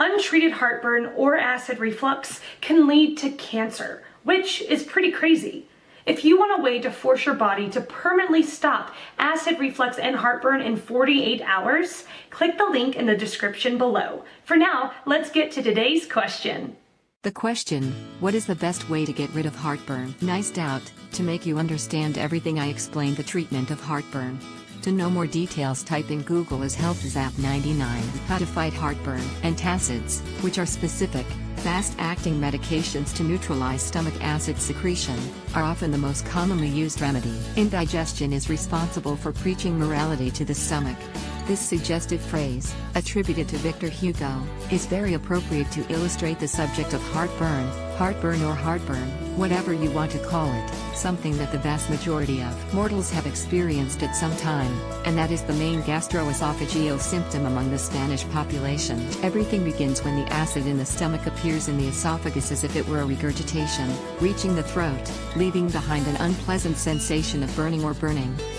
untreated heartburn or acid reflux can lead to cancer, which is pretty crazy. If you want a way to force your body to permanently stop acid reflux and heartburn in 48 hours, click the link in the description below. For now, let's get to today's question. The question, what is the best way to get rid of heartburn? Nice doubt, to make you understand everything I explained the treatment of heartburn. To know more details, type in Google as Health Zap 99. How to fight heartburn. Antacids, which are specific, fast-acting medications to neutralize stomach acid secretion, are often the most commonly used remedy. Indigestion is responsible for preaching morality to the stomach. This suggestive phrase, attributed to Victor Hugo, is very appropriate to illustrate the subject of heartburn or heartburn, whatever you want to call it, something that the vast majority of mortals have experienced at some time, and that is the main gastroesophageal symptom among the Spanish population. Everything begins when the acid in the stomach appears in the esophagus as if it were a regurgitation, reaching the throat, leaving behind an unpleasant sensation of burning,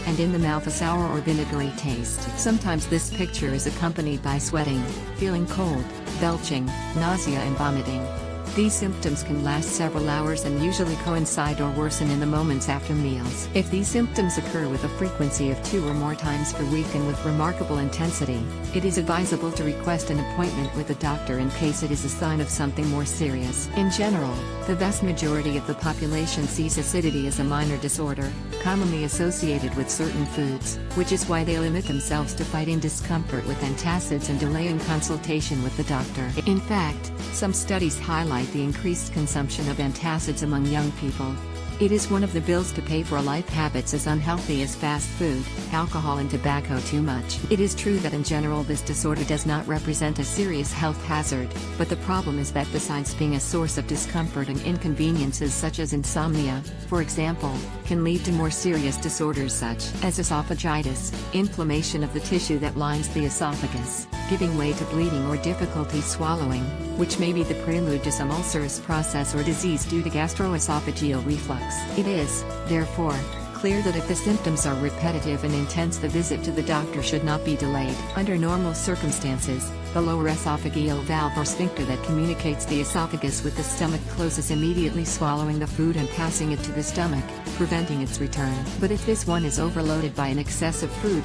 and in the mouth a sour or vinegary taste. Sometimes this picture is accompanied by sweating, feeling cold, belching, nausea and vomiting. These symptoms can last several hours and usually coincide or worsen in the moments after meals. If these symptoms occur with a frequency of 2 or more times per week and with remarkable intensity, it is advisable to request an appointment with a doctor in case it is a sign of something more serious. In general, the vast majority of the population sees acidity as a minor disorder, commonly associated with certain foods, which is why they limit themselves to fighting discomfort with antacids and delaying consultation with the doctor. In fact, some studies highlight the increased consumption of antacids among young people. It is one of the bills to pay for life habits as unhealthy as fast food, alcohol and tobacco too much. It is true that in general this disorder does not represent a serious health hazard, but the problem is that besides being a source of discomfort and inconveniences such as insomnia, for example, can lead to more serious disorders such as esophagitis, inflammation of the tissue that lines the esophagus, giving way to bleeding or difficulty swallowing, which may be the prelude to some ulcerous process or disease due to gastroesophageal reflux. It is, therefore, clear that if the symptoms are repetitive and intense, the visit to the doctor should not be delayed. Under normal circumstances, the lower esophageal valve or sphincter that communicates the esophagus with the stomach closes immediately, swallowing the food and passing it to the stomach, preventing its return. But if this one is overloaded by an excessive food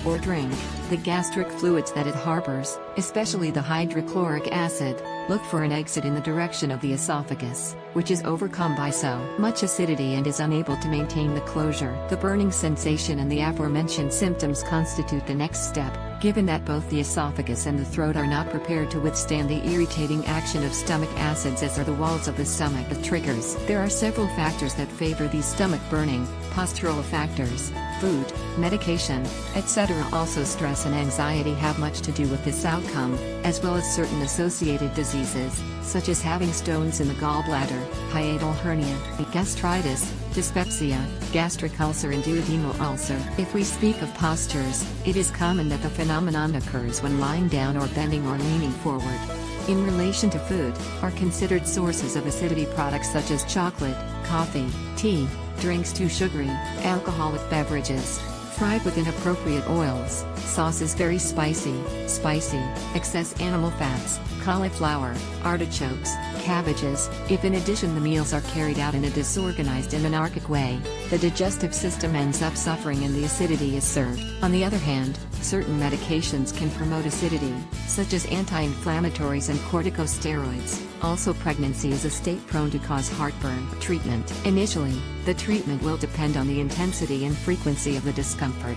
or drink, the gastric fluids that it harbors, especially the hydrochloric acid, look for an exit in the direction of the esophagus, which is overcome by so much acidity and is unable to maintain the closure. The burning sensation and the aforementioned symptoms constitute the next step, given that both the esophagus and the throat are not prepared to withstand the irritating action of stomach acids, as are the walls of the stomach. The triggers. There are several factors that favor these stomach burning: postural factors, food, medication, etc. Also, stress and anxiety have much to do with this outcome, as well as certain associated diseases, such as having stones in the gallbladder, hiatal hernia, gastritis, dyspepsia, gastric ulcer and duodenal ulcer. If we speak of postures, it is common that the phenomenon occurs when lying down or bending or leaning forward. In relation to food, are considered sources of acidity products such as chocolate, coffee, tea, drinks too sugary, alcoholic beverages, fried with inappropriate oils, sauces very spicy, excess animal fats, cauliflower, artichokes, cabbages. If in addition the meals are carried out in a disorganized and anarchic way, the digestive system ends up suffering and the acidity is served. On the other hand, certain medications can promote acidity, such as anti-inflammatories and corticosteroids. Also, pregnancy is a state prone to cause heartburn. Treatment. Initially, the treatment will depend on the intensity and frequency of the discomfort.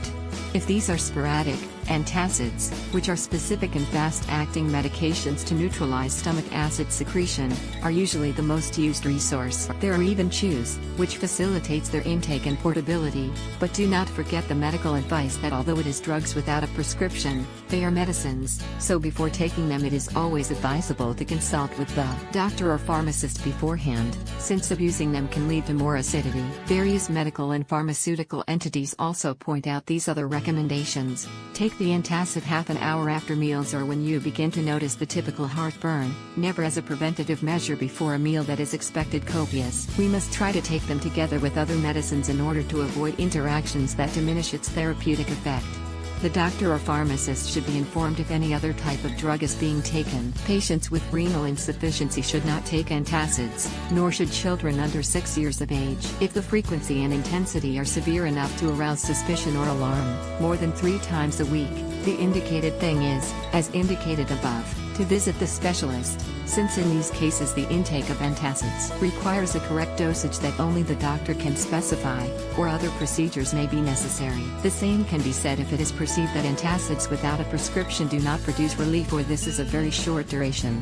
If these are sporadic, antacids, which are specific and fast-acting medications to neutralize stomach acid secretion, are usually the most used resource. There are even chews, which facilitates their intake and portability, but do not forget the medical advice that although it is drugs without a prescription, they are medicines, so before taking them it is always advisable to consult with the doctor or pharmacist beforehand, since abusing them can lead to more acidity. Various medical and pharmaceutical entities also point out these other recommendations. Take the antacid half an hour after meals or when you begin to notice the typical heartburn, never as a preventative measure before a meal that is expected copious. We must try to take them together with other medicines in order to avoid interactions that diminish its therapeutic effect. The doctor or pharmacist should be informed if any other type of drug is being taken. Patients with renal insufficiency should not take antacids, nor should children under 6 years of age. If the frequency and intensity are severe enough to arouse suspicion or alarm, more than 3 times a week, the indicated thing is, as indicated above, to visit the specialist, since in these cases the intake of antacids requires a correct dosage that only the doctor can specify, or other procedures may be necessary. The same can be said if it is perceived that antacids without a prescription do not produce relief or this is of very short duration.